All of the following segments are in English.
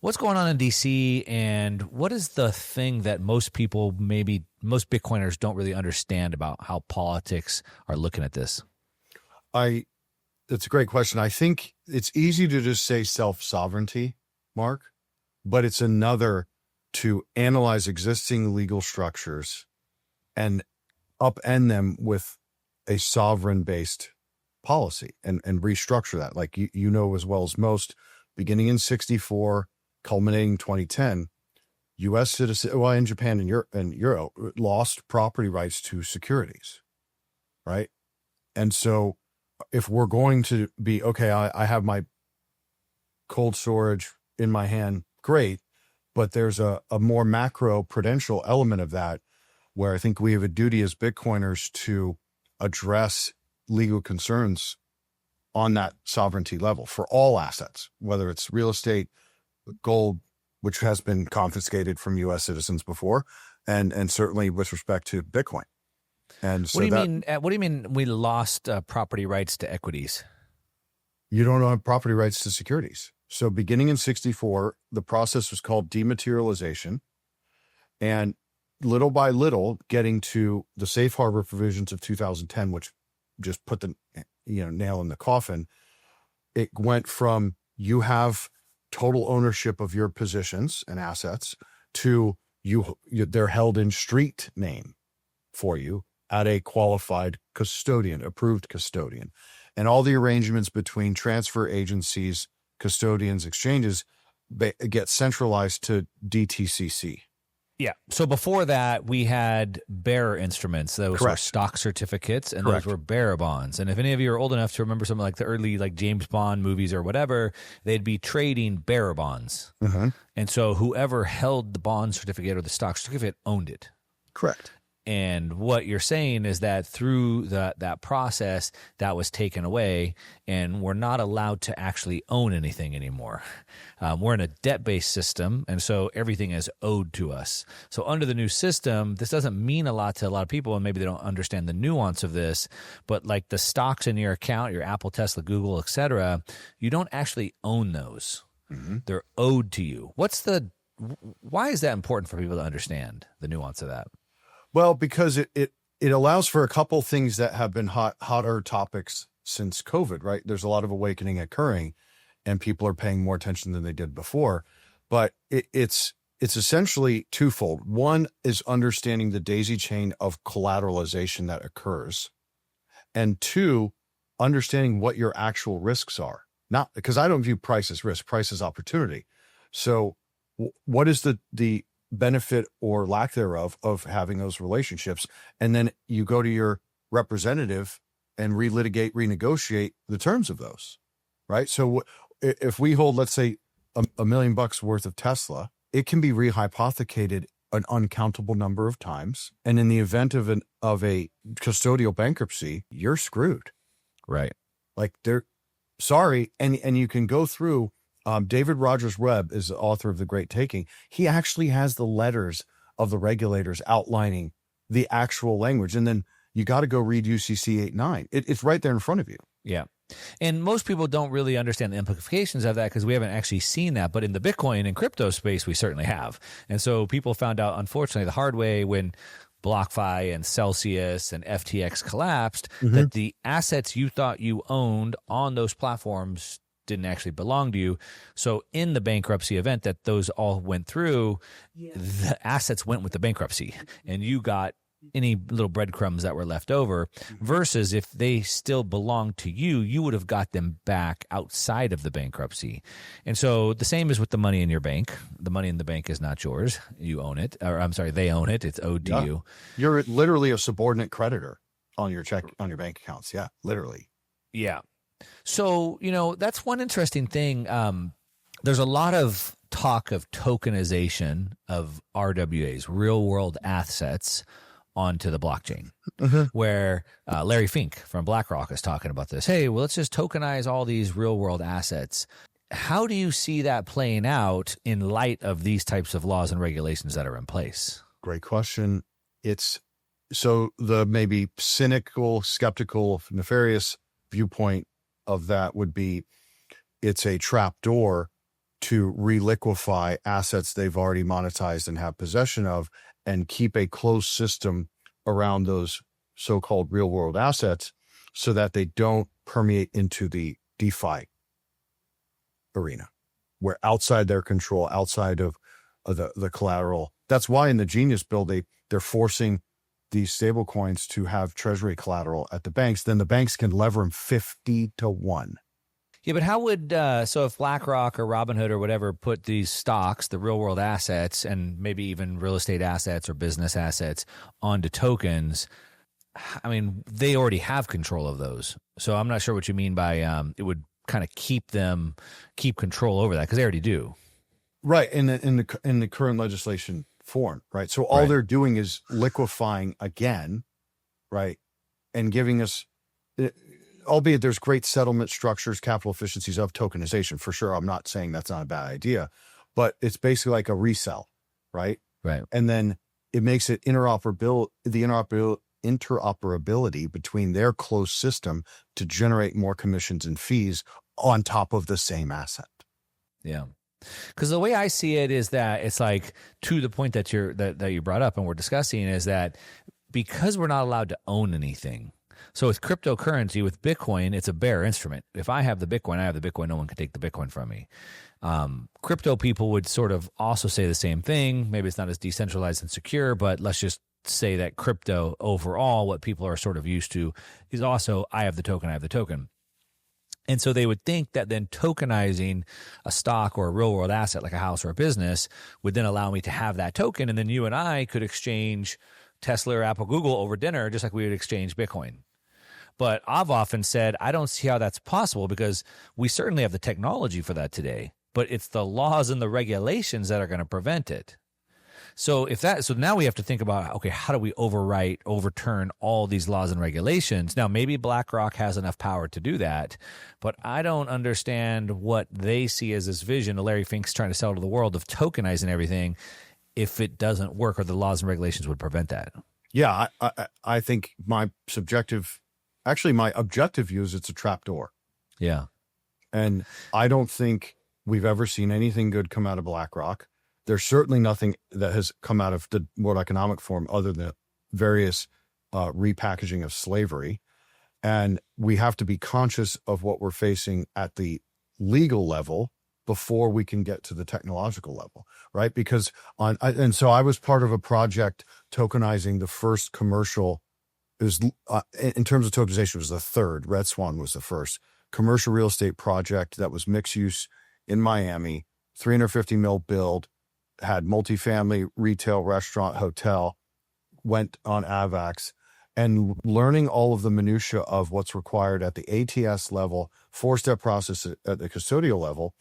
What's going on in DC, and what is the thing that most people, maybe most Bitcoiners, don't really understand about how politics are looking at this? It's a great question. I think it's easy to just say self-sovereignty, Mark, but it's another to analyze existing legal structures and upend them with a sovereign-based policy and restructure that. Like you know as well as most, beginning in 64, culminating in 2010, U.S. citizens, well, in Japan and Europe, lost property rights to securities, right? And so if we're going to be, okay, I have my cold storage in my hand, great, but there's a more macro prudential element of that where I think we have a duty as Bitcoiners to address legal concerns on that sovereignty level for all assets, whether it's real estate, gold, which has been confiscated from U.S. citizens before, and certainly with respect to Bitcoin. And so what do you mean we lost property rights to equities? You don't have property rights to securities. So beginning in 64, the process was called dematerialization, and little by little getting to the safe harbor provisions of 2010, which just put the nail in the coffin. It went from you have total ownership of your positions and assets to they're held in street name for you at a qualified custodian, approved custodian. And all the arrangements between transfer agencies, custodians, exchanges get centralized to DTCC. Yeah. So before that, we had bearer instruments. Those Correct. were stock certificates, and Correct. those were bearer bonds. And if any of you are old enough to remember some like the early like James Bond movies or whatever, they'd be trading bearer bonds. Mm-hmm. And so whoever held the bond certificate or the stock certificate owned it. Correct. And what you're saying is that through that process, that was taken away, and we're not allowed to actually own anything anymore. We're in a debt-based system, and so everything is owed to us. So under the new system, this doesn't mean a lot to a lot of people, and maybe they don't understand the nuance of this, but like the stocks in your account, your Apple, Tesla, Google, etc., you don't actually own those. Mm-hmm. They're owed to you. Why is that important for people to understand the nuance of that? Well, because it allows for a couple things that have been hotter topics since COVID, right? There's a lot of awakening occurring, and people are paying more attention than they did before. But it's essentially twofold. One is understanding the daisy chain of collateralization that occurs, and two, understanding what your actual risks are. Not because I don't view price as risk, price as opportunity. So, what is the benefit or lack thereof of having those relationships? And then you go to your representative and relitigate, renegotiate the terms of those, right? So if we hold, let's say, $1 million worth of Tesla, it can be rehypothecated an uncountable number of times. And in the event of a custodial bankruptcy, you're screwed. Right. Like sorry. And you can go through, David Rogers Webb is the author of The Great Taking. He actually has the letters of the regulators outlining the actual language. And then you got to go read UCC 8.9. It's right there in front of you. Yeah. And most people don't really understand the implications of that because we haven't actually seen that. But in the Bitcoin and crypto space, we certainly have. And so people found out, unfortunately, the hard way when BlockFi and Celsius and FTX collapsed, that the assets you thought you owned on those platforms didn't actually belong to you. So in the bankruptcy event that those all went through, the assets went with the bankruptcy, and you got any little breadcrumbs that were left over, versus if they still belonged to you, you would have got them back outside of the bankruptcy. And so the same is with the money in your bank. The money in the bank is not yours. You own it. Or I'm sorry, they own it. It's owed to you. You're literally a subordinate creditor on your bank accounts. Yeah, literally. Yeah. So, that's one interesting thing. There's a lot of talk of tokenization of RWAs, real world assets, onto the blockchain, where Larry Fink from BlackRock is talking about this. Hey, well, let's just tokenize all these real world assets. How do you see that playing out in light of these types of laws and regulations that are in place? Great question. So the maybe cynical, skeptical, nefarious viewpoint of that would be it's a trap door to reliquify assets they've already monetized and have possession of, and keep a closed system around those so-called real-world assets so that they don't permeate into the DeFi arena, where outside their control, outside of the collateral. That's why in the Genius bill, they're forcing these stable coins to have treasury collateral at the banks. Then the banks can lever them 50-1. Yeah, but how would so if BlackRock or Robinhood or whatever put these stocks, the real world assets, and maybe even real estate assets or business assets onto tokens? I mean, they already have control of those. So I'm not sure what you mean by it would kind of keep control over that, because they already do. Right, in the current legislation form, right? So all they're doing is liquefying again, right, and giving us, albeit there's great settlement structures, capital efficiencies of tokenization for sure. I'm not saying that's not a bad idea, but it's basically like a resell, right? Right, and then it makes it interoperability between their closed system to generate more commissions and fees on top of the same asset. Yeah. Because the way I see it is that it's like, to the point that you brought up and we're discussing, is that because we're not allowed to own anything. So with cryptocurrency, with Bitcoin, it's a bearer instrument. If I have the Bitcoin, I have the Bitcoin. No one can take the Bitcoin from me. Crypto people would sort of also say the same thing. Maybe it's not as decentralized and secure, but let's just say that crypto overall, what people are sort of used to, is also, I have the token. And so they would think that then tokenizing a stock or a real world asset like a house or a business would then allow me to have that token. And then you and I could exchange Tesla or Apple, Google over dinner, just like we would exchange Bitcoin. But I've often said, I don't see how that's possible, because we certainly have the technology for that today, but it's the laws and the regulations that are going to prevent it. So now we have to think about, okay, how do we overturn all these laws and regulations? Now, maybe BlackRock has enough power to do that, but I don't understand what they see as this vision Larry Fink's trying to sell to the world of tokenizing everything, if it doesn't work, or the laws and regulations would prevent that. Yeah, I think my objective view is it's a trapdoor. Yeah. And I don't think we've ever seen anything good come out of BlackRock. There's certainly nothing that has come out of the World Economic Forum other than various repackaging of slavery. And we have to be conscious of what we're facing at the legal level before we can get to the technological level, right? Because so I was part of a project tokenizing the first commercial. It was in terms of tokenization, it was the third. Red Swan was the first commercial real estate project that was mixed use in Miami, 350 mil build, had multifamily, retail, restaurant, hotel, went on AVAX, and learning all of the minutia of what's required at the ATS level, 4-step process at the custodial level.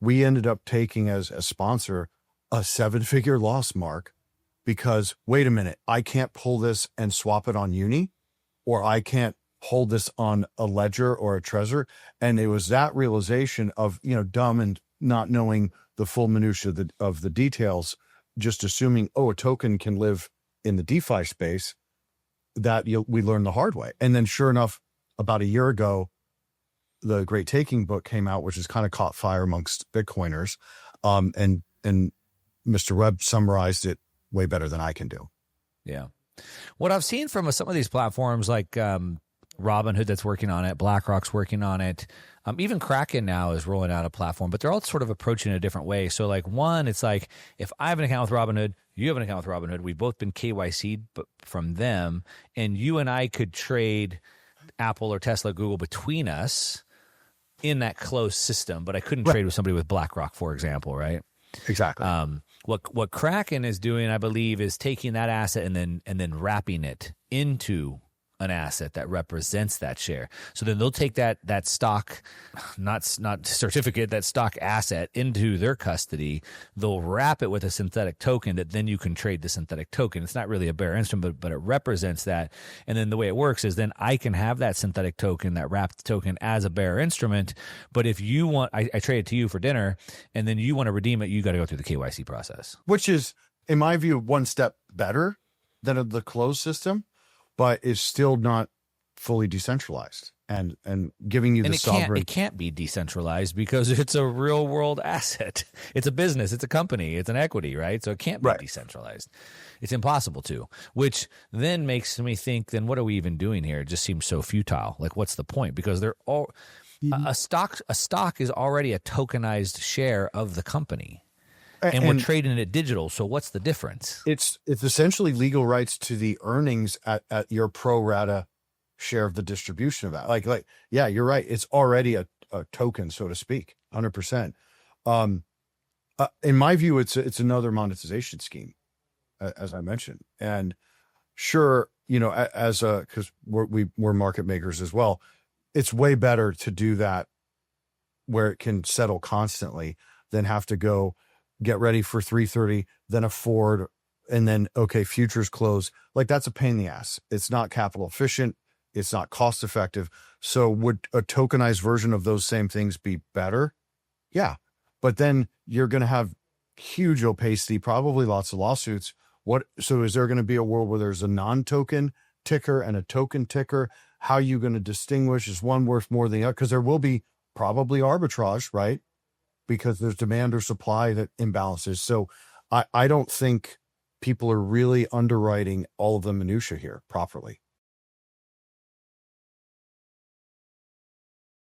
We ended up taking as a sponsor a 7-figure loss, Mark, because wait a minute, I can't pull this and swap it on Uni, or I can't hold this on a ledger or a Trezor. And it was that realization of, dumb and not knowing the full minutia of the details, just assuming, a token can live in the DeFi space, that we learned the hard way. And then sure enough, about a year ago, the Great Taking book came out, which has kind of caught fire amongst Bitcoiners. And Mr. Webb summarized it way better than I can do. Yeah. What I've seen from some of these platforms like Robinhood that's working on it, BlackRock's working on it, even Kraken now is rolling out a platform, but they're all sort of approaching it a different way. So like one, it's like, if I have an account with Robinhood, you have an account with Robinhood, we've both been KYC'd from them, and you and I could trade Apple or Tesla, Google between us in that closed system, but I couldn't trade with somebody with BlackRock, for example, right? Exactly. What Kraken is doing, I believe, is taking that asset and then wrapping it into an asset that represents that share. So then they'll take that stock, not certificate, that stock asset into their custody. They'll wrap it with a synthetic token that then you can trade the synthetic token. It's not really a bearer instrument, but it represents that. And then the way it works is then I can have that synthetic token, that wrapped token, as a bearer instrument. But if you want, I trade it to you for dinner, and then you want to redeem it, you got to go through the KYC process. Which is, in my view, one step better than the closed system, but is still not fully decentralized. and giving you And the sovereign. it can't be decentralized because it's a real world asset. It's a business. It's a company. It's an equity, right? So it can't be Right. decentralized. It's impossible to. Which then makes me think, then what are we even doing here? It just seems so futile. Like, what's the point? Because they're all a stock is already a tokenized share of the company, and we're trading it digital. So what's the difference? It's essentially legal rights to the earnings at your pro rata share of the distribution of that. Like, yeah, you're right. It's already a token, so to speak, 100%. In my view, it's another monetization scheme, as I mentioned. And sure, because we're market makers as well, it's way better to do that where it can settle constantly than have to go get ready for 3:30, then a forward, and then, okay, futures close. Like, that's a pain in the ass. It's not capital efficient. It's not cost effective. So would a tokenized version of those same things be better? Yeah. But then you're going to have huge opacity, probably lots of lawsuits. So is there going to be a world where there's a non-token ticker and a token ticker? How are you going to distinguish? Is one worth more than the other? Because there will be probably arbitrage, right? Because there's demand or supply that imbalances. So I don't think people are really underwriting all of the minutia here properly.